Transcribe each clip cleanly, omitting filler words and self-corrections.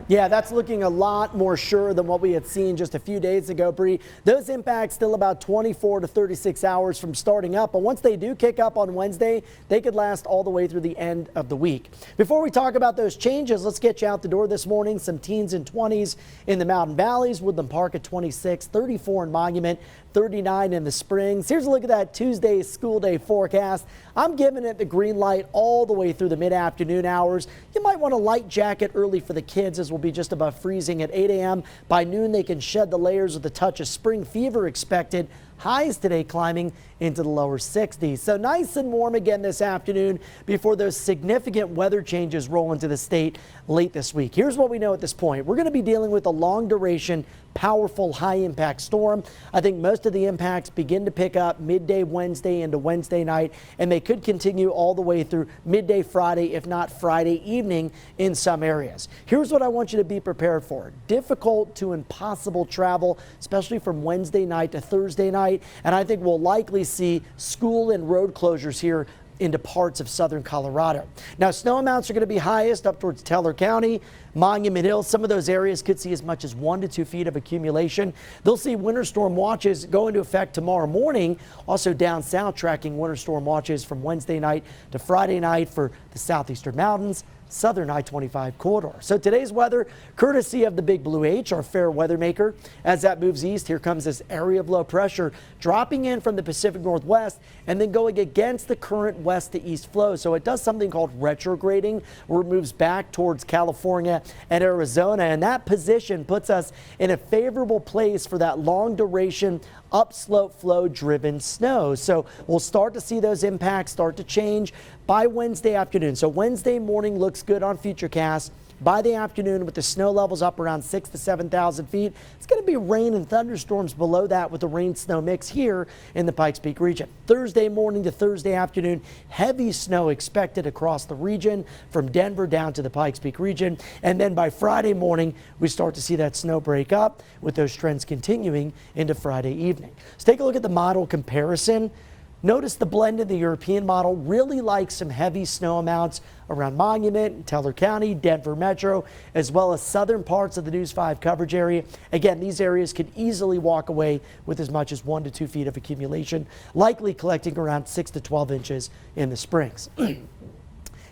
Yeah, that's looking a lot more sure than what we had seen just a few days ago, Bree. Those impacts still about 24 to 36 hours from starting up, but once they do kick up on Wednesday, they could last all the way through the end of the week. Before we talk about those changes, let's get you out the door this morning. Some teens and 20s in the Mountain Valleys, Woodland Park at 26, 34 in Monument, 39 in the Springs. Here's a look at that Tuesday school day forecast. I'm giving it the green light all the way through the mid-afternoon hours. You might want a light jacket early for the kids, as we'll be just above freezing at 8 a.m. By noon, they can shed the layers with a touch of spring fever expected. Highs today climbing into the lower 60s. So nice and warm again this afternoon before those significant weather changes roll into the state late this week. Here's what we know at this point. We're going to be dealing with a long duration, powerful high impact storm. I think most of the impacts begin to pick up midday Wednesday into Wednesday night, and they could continue all the way through midday Friday, if not Friday evening in some areas. Here's what I want you to be prepared for. Difficult to impossible travel, especially from Wednesday night to Thursday night. And I think we'll likely see school and road closures here into parts of southern Colorado. Now, snow amounts are going to be highest up towards Teller County, Monument Hill. Some of those areas could see as much as 1 to 2 feet of accumulation. They'll see winter storm watches go into effect tomorrow morning. Also down south, tracking winter storm watches from Wednesday night to Friday night for the southeastern mountains, southern I-25 corridor. So today's weather, courtesy of the Big Blue H, our fair weather maker. As that moves east, here comes this area of low pressure dropping in from the Pacific Northwest and then going against the current west to east flow. So it does something called retrograding, where it moves back towards California and Arizona. And that position puts us in a favorable place for that long duration upslope flow driven snow. So we'll start to see those impacts start to change by Wednesday afternoon. So Wednesday morning looks good on Futurecast. By the afternoon, with the snow levels up around 6,000 to 7,000 feet, it's going to be rain and thunderstorms below that with the rain snow mix here in the Pikes Peak region. Thursday morning to Thursday afternoon, heavy snow expected across the region from Denver down to the Pikes Peak region. And then by Friday morning, we start to see that snow break up with those trends continuing into Friday evening. Let's take a look at the model comparison. Notice the blend in the European model really likes some heavy snow amounts around Monument, Teller County, Denver Metro, as well as southern parts of the News 5 coverage area. Again, these areas could easily walk away with as much as 1 to 2 feet of accumulation, likely collecting around 6 to 12 inches in the Springs.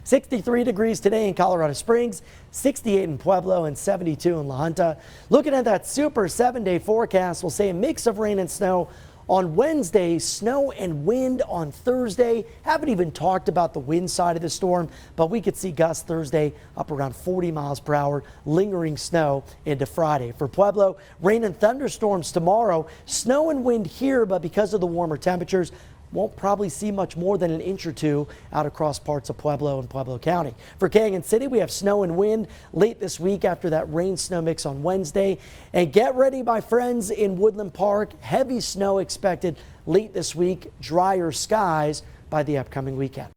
63 degrees today in Colorado Springs, 68 in Pueblo, and 72 in La Junta. Looking at that super 7-day forecast, we'll say a mix of rain and snow on Wednesday, snow and wind on Thursday. Haven't even talked about the wind side of the storm, but we could see gusts Thursday up around 40 miles per hour, lingering snow into Friday. For Pueblo, rain and thunderstorms tomorrow. Snow and wind here, but because of the warmer temperatures, won't probably see much more than an inch or two out across parts of Pueblo and Pueblo County. For Canyon City, we have snow and wind late this week after that rain snow mix on Wednesday. And get ready, my friends, in Woodland Park. Heavy snow expected late this week, drier skies by the upcoming weekend.